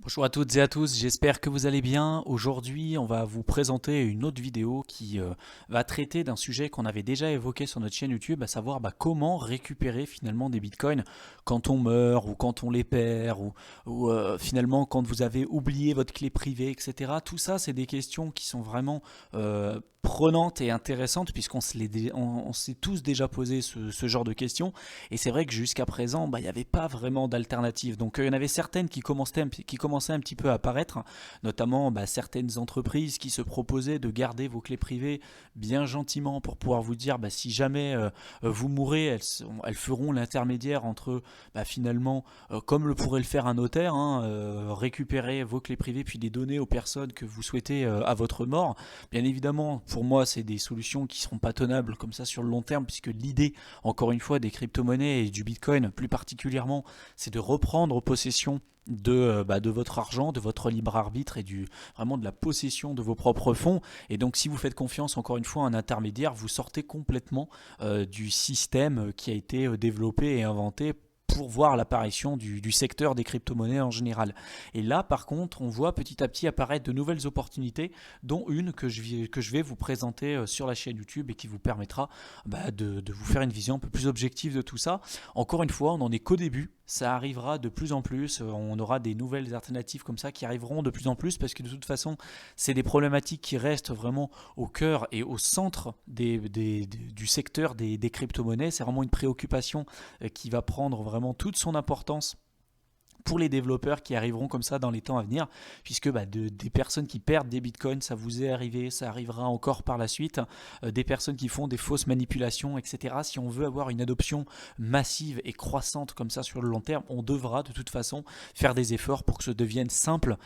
Bonjour à toutes et à tous, j'espère que vous allez bien. Aujourd'hui, on va vous présenter une autre vidéo qui va traiter d'un sujet qu'on avait déjà évoqué sur notre chaîne YouTube, à savoir comment récupérer finalement des bitcoins quand on meurt ou quand on les perd ou finalement quand vous avez oublié votre clé privée, etc. Tout ça, c'est des questions qui sont vraiment prenantes et intéressantes puisqu'on on s'est tous déjà posé ce genre de questions. Et c'est vrai que jusqu'à présent, il n'y avait pas vraiment d'alternative. Donc il y en avait certaines qui commençaient un petit peu à apparaître, notamment certaines entreprises qui se proposaient de garder vos clés privées bien gentiment pour pouvoir vous dire si jamais vous mourrez, elles feront l'intermédiaire entre finalement, comme le pourrait le faire un notaire, récupérer vos clés privées puis les donner aux personnes que vous souhaitez à votre mort. Bien évidemment, pour moi, c'est des solutions qui ne seront pas tenables comme ça sur le long terme, puisque l'idée, encore une fois, des crypto-monnaies et du Bitcoin plus particulièrement, c'est de reprendre possession de votre argent, de votre libre arbitre et vraiment de la possession de vos propres fonds. Et donc si vous faites confiance encore une fois à un intermédiaire, vous sortez complètement du système qui a été développé et inventé pour voir l'apparition du secteur des crypto-monnaies en général. Et là, par contre, on voit petit à petit apparaître de nouvelles opportunités, dont une que je vais vous présenter sur la chaîne YouTube et qui vous permettra de vous faire une vision un peu plus objective de tout ça. Encore une fois, on n'en est qu'au début. Ça arrivera de plus en plus, on aura des nouvelles alternatives comme ça qui arriveront de plus en plus parce que de toute façon, c'est des problématiques qui restent vraiment au cœur et au centre du secteur des crypto-monnaies. C'est vraiment une préoccupation qui va prendre vraiment toute son importance pour les développeurs qui arriveront comme ça dans les temps à venir, puisque des personnes qui perdent des bitcoins, ça vous est arrivé, ça arrivera encore par la suite, des personnes qui font des fausses manipulations, etc. Si on veut avoir une adoption massive et croissante comme ça sur le long terme, on devra de toute façon faire des efforts pour que ce devienne simple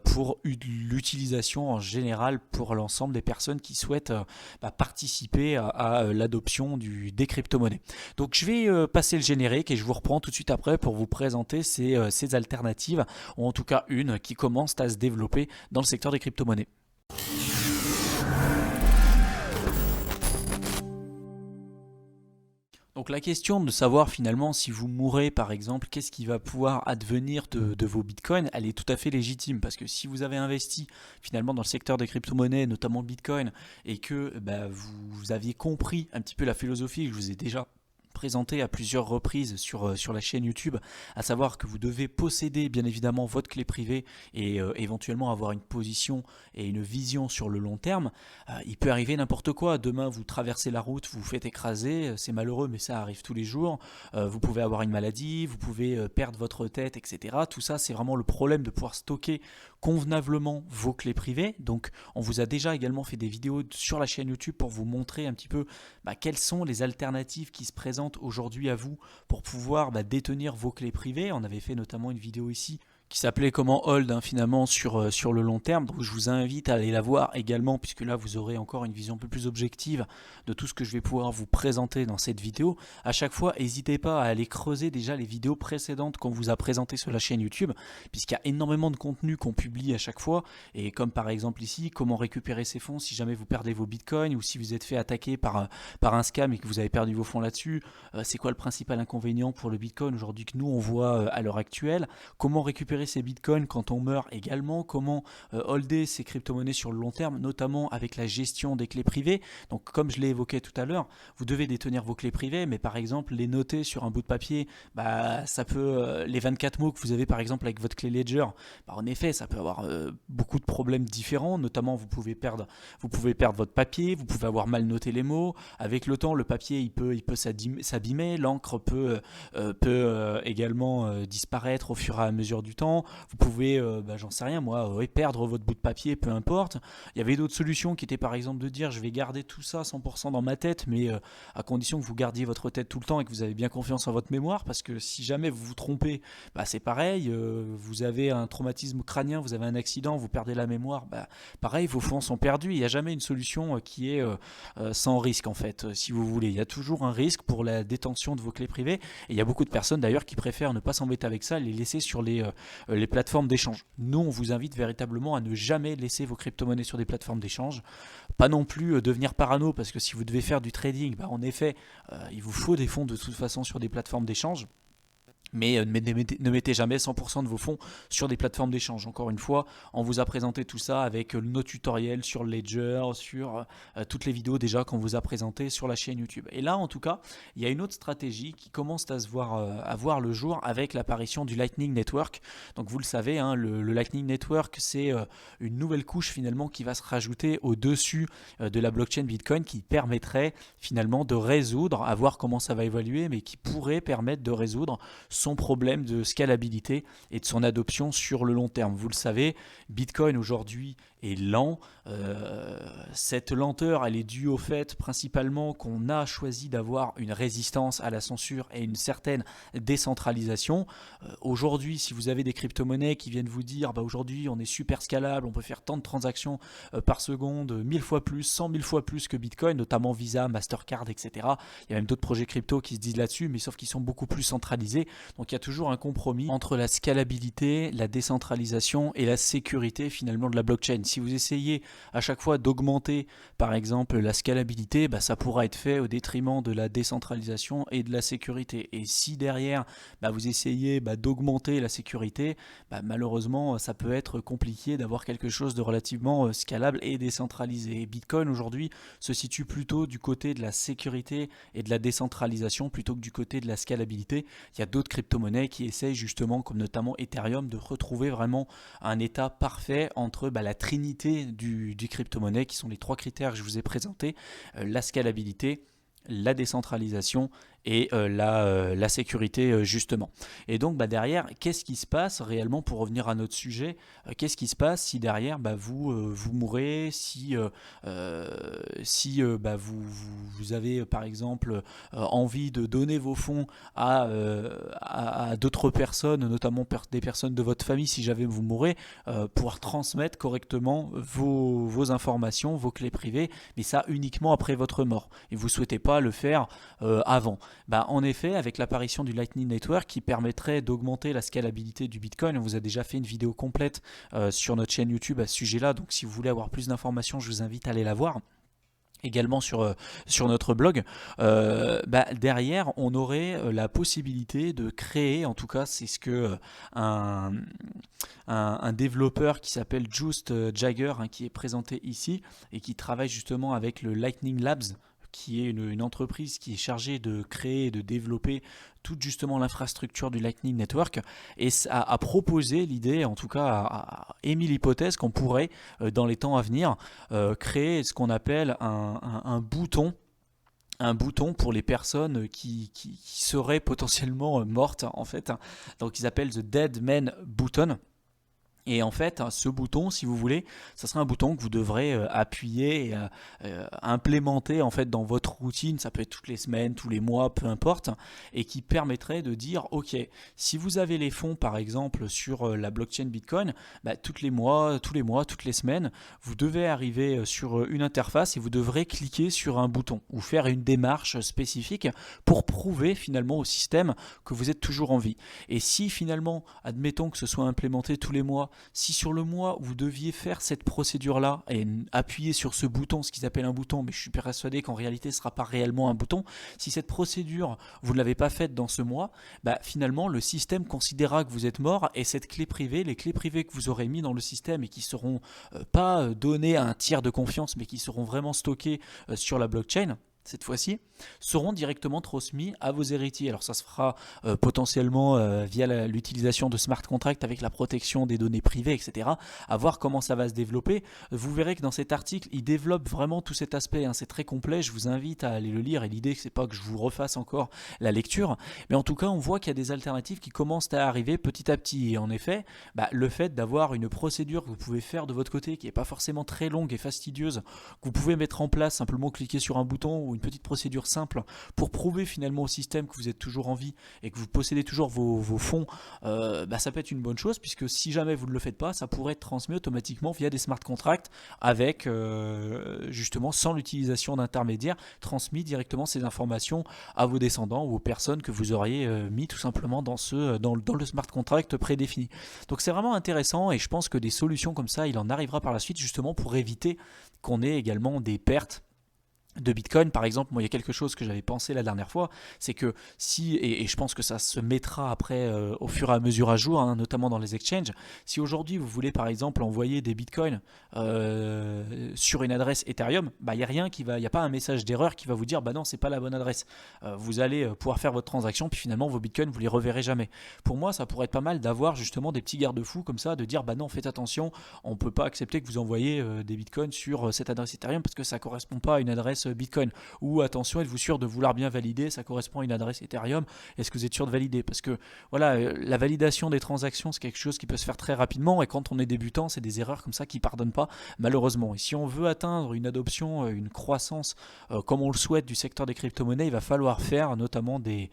pour l'utilisation en général pour l'ensemble des personnes qui souhaitent participer à l'adoption des crypto-monnaies. Donc je vais passer le générique et je vous reprends tout de suite après pour vous présenter ces alternatives, ou en tout cas une qui commence à se développer dans le secteur des crypto-monnaies. Donc la question de savoir finalement si vous mourrez par exemple, qu'est-ce qui va pouvoir advenir de vos bitcoins, elle est tout à fait légitime parce que si vous avez investi finalement dans le secteur des crypto-monnaies, notamment le bitcoin, et que vous aviez compris un petit peu la philosophie que je vous ai déjà présenté à plusieurs reprises sur la chaîne YouTube, à savoir que vous devez posséder bien évidemment votre clé privée et éventuellement avoir une position et une vision sur le long terme. Il peut arriver n'importe quoi. Demain, vous traversez la route, vous vous faites écraser, c'est malheureux, mais ça arrive tous les jours. Vous pouvez avoir une maladie, vous pouvez perdre votre tête, etc. Tout ça, c'est vraiment le problème de pouvoir stocker convenablement vos clés privées. Donc, on vous a déjà également fait des vidéos sur la chaîne YouTube pour vous montrer un petit peu quelles sont les alternatives qui se présentent aujourd'hui à vous pour pouvoir détenir vos clés privées. On avait fait notamment une vidéo ici qui s'appelait comment hold finalement sur le long terme. Donc je vous invite à aller la voir également puisque là vous aurez encore une vision un peu plus objective de tout ce que je vais pouvoir vous présenter dans cette vidéo. À chaque fois, n'hésitez pas à aller creuser déjà les vidéos précédentes qu'on vous a présentées sur la chaîne YouTube puisqu'il y a énormément de contenu qu'on publie à chaque fois et comme par exemple ici, comment récupérer ses fonds si jamais vous perdez vos bitcoins ou si vous êtes fait attaquer par un scam et que vous avez perdu vos fonds là-dessus. C'est quoi le principal inconvénient pour le bitcoin aujourd'hui que nous on voit à l'heure actuelle? Comment récupérer ces bitcoins quand on meurt également, comment holder ces crypto-monnaies sur le long terme, notamment avec la gestion des clés privées. Donc comme je l'ai évoqué tout à l'heure, vous devez détenir vos clés privées, mais par exemple les noter sur un bout de papier, ça peut, les 24 mots que vous avez par exemple avec votre clé Ledger, en effet ça peut avoir beaucoup de problèmes différents, notamment vous pouvez perdre votre papier, vous pouvez avoir mal noté les mots, avec le temps le papier il peut s'abîmer, l'encre peut également disparaître au fur et à mesure du temps. Vous pouvez, j'en sais rien moi, perdre votre bout de papier, peu importe. Il y avait d'autres solutions qui étaient par exemple de dire je vais garder tout ça 100% dans ma tête, mais à condition que vous gardiez votre tête tout le temps et que vous avez bien confiance en votre mémoire, parce que si jamais vous vous trompez, c'est pareil, vous avez un traumatisme crânien, vous avez un accident, vous perdez la mémoire, pareil, vos fonds sont perdus. Il n'y a jamais une solution qui est sans risque en fait, si vous voulez. Il y a toujours un risque pour la détention de vos clés privées, et il y a beaucoup de personnes d'ailleurs qui préfèrent ne pas s'embêter avec ça, les laisser sur les plateformes d'échange. Nous, on vous invite véritablement à ne jamais laisser vos crypto-monnaies sur des plateformes d'échange. Pas non plus devenir parano, parce que si vous devez faire du trading, en effet, il vous faut des fonds de toute façon sur des plateformes d'échange. Mais ne mettez jamais 100% de vos fonds sur des plateformes d'échange. Encore une fois, on vous a présenté tout ça avec nos tutoriels sur Ledger, sur toutes les vidéos déjà qu'on vous a présentées sur la chaîne YouTube. Et là, en tout cas, il y a une autre stratégie qui commence à voir le jour avec l'apparition du Lightning Network. Donc vous le savez, hein, le Lightning Network, c'est une nouvelle couche finalement qui va se rajouter au-dessus de la blockchain Bitcoin, qui permettrait finalement de résoudre, à voir comment ça va évoluer, mais qui pourrait permettre de résoudre son problème de scalabilité et de son adoption sur le long terme. Vous le savez, Bitcoin aujourd'hui est lent. Cette lenteur, elle est due au fait principalement qu'on a choisi d'avoir une résistance à la censure et une certaine décentralisation. Aujourd'hui, si vous avez des crypto-monnaies qui viennent vous dire aujourd'hui on est super scalable, on peut faire tant de transactions par seconde, 1000 fois plus, 100 000 fois plus que Bitcoin, notamment Visa, Mastercard, etc. Il y a même d'autres projets crypto qui se disent là-dessus, mais sauf qu'ils sont beaucoup plus centralisés. Donc il y a toujours un compromis entre la scalabilité, la décentralisation et la sécurité finalement de la blockchain. Si vous essayez à chaque fois d'augmenter par exemple la scalabilité, ça pourra être fait au détriment de la décentralisation et de la sécurité. Et si derrière vous essayez d'augmenter la sécurité, malheureusement ça peut être compliqué d'avoir quelque chose de relativement scalable et décentralisé. Et Bitcoin aujourd'hui se situe plutôt du côté de la sécurité et de la décentralisation plutôt que du côté de la scalabilité. Il y a d'autres crypto-monnaies qui essayent justement, comme notamment Ethereum, de retrouver vraiment un état parfait entre la trinité du crypto-monnaie, qui sont les 3 critères que je vous ai présentés, la scalabilité, la décentralisation et la sécurité justement. Et donc derrière, qu'est-ce qui se passe réellement, pour revenir à notre sujet, qu'est-ce qui se passe si derrière vous mourrez, si vous avez par exemple envie de donner vos fonds à d'autres personnes, notamment des personnes de votre famille, si jamais vous mourrez, pouvoir transmettre correctement vos informations, vos clés privées, mais ça uniquement après votre mort. Et vous ne souhaitez pas le faire avant. En effet, avec l'apparition du Lightning Network qui permettrait d'augmenter la scalabilité du Bitcoin, on vous a déjà fait une vidéo complète sur notre chaîne YouTube à ce sujet-là, donc si vous voulez avoir plus d'informations, je vous invite à aller la voir. Également sur notre blog, derrière on aurait la possibilité de créer, en tout cas c'est ce que un développeur qui s'appelle Just Jagger, qui est présenté ici et qui travaille justement avec le Lightning Labs, qui est une entreprise qui est chargée de créer et de développer toute justement l'infrastructure du Lightning Network, et a proposé l'idée, en tout cas a émis l'hypothèse qu'on pourrait dans les temps à venir créer ce qu'on appelle un bouton pour les personnes qui seraient potentiellement mortes en fait. Donc ils appellent the Dead Man Button. Et en fait, ce bouton, si vous voulez, ça sera un bouton que vous devrez appuyer et implémenter en fait dans votre routine. Ça peut être toutes les semaines, tous les mois, peu importe, et qui permettrait de dire, ok, si vous avez les fonds par exemple sur la blockchain Bitcoin, tous les mois, toutes les semaines, vous devez arriver sur une interface et vous devrez cliquer sur un bouton ou faire une démarche spécifique pour prouver finalement au système que vous êtes toujours en vie. Et si finalement, admettons que ce soit implémenté tous les mois, si sur le mois vous deviez faire cette procédure-là et appuyer sur ce bouton, ce qu'ils appellent un bouton, mais je suis persuadé qu'en réalité ce ne sera pas réellement un bouton, si cette procédure vous ne l'avez pas faite dans ce mois, finalement le système considérera que vous êtes mort, et cette clé privée, les clés privées que vous aurez mis dans le système et qui ne seront pas données à un tiers de confiance, mais qui seront vraiment stockées sur la blockchain, cette fois-ci, seront directement transmis à vos héritiers. Alors ça se fera potentiellement via l'utilisation de smart contracts avec la protection des données privées, etc. À voir comment ça va se développer. Vous verrez que dans cet article, il développe vraiment tout cet aspect. C'est très complet, je vous invite à aller le lire, et l'idée, c'est pas que je vous refasse encore la lecture, mais en tout cas, on voit qu'il y a des alternatives qui commencent à arriver petit à petit. Et en effet, le fait d'avoir une procédure que vous pouvez faire de votre côté, qui n'est pas forcément très longue et fastidieuse, que vous pouvez mettre en place, simplement cliquer sur un bouton, une petite procédure simple pour prouver finalement au système que vous êtes toujours en vie et que vous possédez toujours vos fonds, ça peut être une bonne chose, puisque si jamais vous ne le faites pas, ça pourrait être transmis automatiquement via des smart contracts avec justement sans l'utilisation d'intermédiaires, transmis directement ces informations à vos descendants ou aux personnes que vous auriez mis tout simplement dans le smart contract prédéfini. Donc c'est vraiment intéressant, et je pense que des solutions comme ça, il en arrivera par la suite justement pour éviter qu'on ait également des pertes de Bitcoin, par exemple, moi il y a quelque chose que j'avais pensé la dernière fois, c'est que si, et je pense que ça se mettra après au fur et à mesure à jour, hein, notamment dans les exchanges, si aujourd'hui vous voulez par exemple envoyer des Bitcoins sur une adresse Ethereum, bah il n'y a rien qui va, il n'y a pas un message d'erreur qui va vous dire bah non c'est pas la bonne adresse. Vous allez pouvoir faire votre transaction puis finalement vos Bitcoins vous les reverrez jamais. Pour moi ça pourrait être pas mal d'avoir justement des petits garde-fous comme ça, de dire bah non faites attention, on peut pas accepter que vous envoyez des Bitcoins sur cette adresse Ethereum parce que ça correspond pas à une adresse Bitcoin. Ou attention, êtes-vous sûr de vouloir bien valider, ça correspond à une adresse Ethereum, est-ce que vous êtes sûr de valider? Parce que voilà, la validation des transactions, c'est quelque chose qui peut se faire très rapidement et quand on est débutant, c'est des erreurs comme ça qui ne pardonnent pas malheureusement. Et si on veut atteindre une adoption, une croissance comme on le souhaite du secteur des crypto-monnaies, il va falloir faire notamment des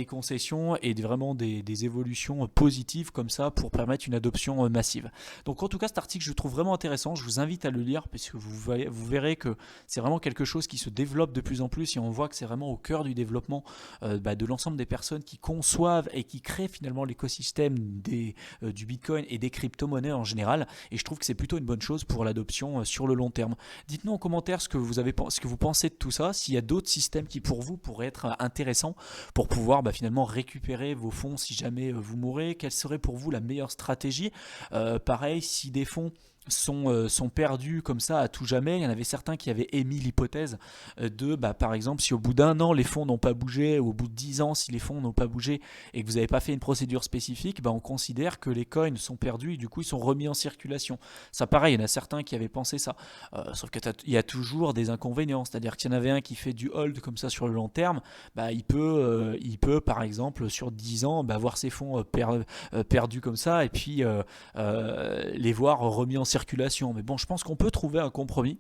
concessions et vraiment des évolutions positives comme ça pour permettre une adoption massive. Donc en tout cas, cet article, je le trouve vraiment intéressant, je vous invite à le lire parce que vous verrez que c'est vraiment quelque chose qui se développe de plus en plus et on voit que c'est vraiment au cœur du développement de l'ensemble des personnes qui conçoivent et qui créent finalement l'écosystème du Bitcoin et des crypto-monnaies en général. Et je trouve que c'est plutôt une bonne chose pour l'adoption sur le long terme. Dites-nous en commentaire ce que vous pensez de tout ça, s'il y a d'autres systèmes qui pour vous pourraient être intéressants pour pouvoir finalement récupérer vos fonds si jamais vous mourrez. Quelle serait pour vous la meilleure stratégie? Pareil, si des fonds sont perdus comme ça à tout jamais. Il y en avait certains qui avaient émis l'hypothèse de, par exemple, si au bout d'un an les fonds n'ont pas bougé, ou au bout de 10 ans si les fonds n'ont pas bougé et que vous n'avez pas fait une procédure spécifique, on considère que les coins sont perdus et du coup ils sont remis en circulation. Ça pareil, il y en a certains qui avaient pensé ça. Sauf qu'il y a toujours des inconvénients, c'est-à-dire qu'il y en avait un qui fait du hold comme ça sur le long terme, il peut par exemple sur 10 ans voir ses fonds perdus comme ça et puis les voir remis en circulation. Mais bon, je pense qu'on peut trouver un compromis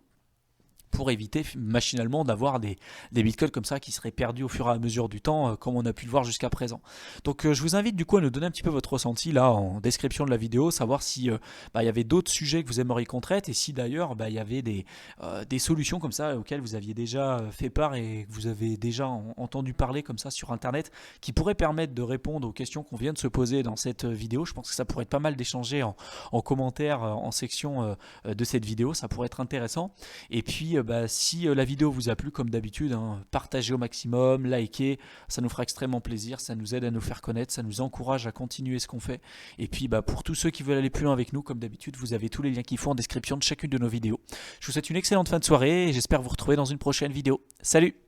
pour éviter machinalement d'avoir des bitcoins comme ça qui seraient perdus au fur et à mesure du temps, comme on a pu le voir jusqu'à présent. Donc je vous invite du coup à nous donner un petit peu votre ressenti là en description de la vidéo, savoir si il y avait d'autres sujets que vous aimeriez qu'on traite et si d'ailleurs il y avait des solutions comme ça auxquelles vous aviez déjà fait part et que vous avez déjà entendu parler comme ça sur internet qui pourraient permettre de répondre aux questions qu'on vient de se poser dans cette vidéo. Je pense que ça pourrait être pas mal d'échanger en commentaire en section de cette vidéo, ça pourrait être intéressant. Et puis si la vidéo vous a plu, comme d'habitude, partagez au maximum, likez, ça nous fera extrêmement plaisir, ça nous aide à nous faire connaître, ça nous encourage à continuer ce qu'on fait. Et puis pour tous ceux qui veulent aller plus loin avec nous, comme d'habitude, vous avez tous les liens qu'il faut en description de chacune de nos vidéos. Je vous souhaite une excellente fin de soirée et j'espère vous retrouver dans une prochaine vidéo. Salut!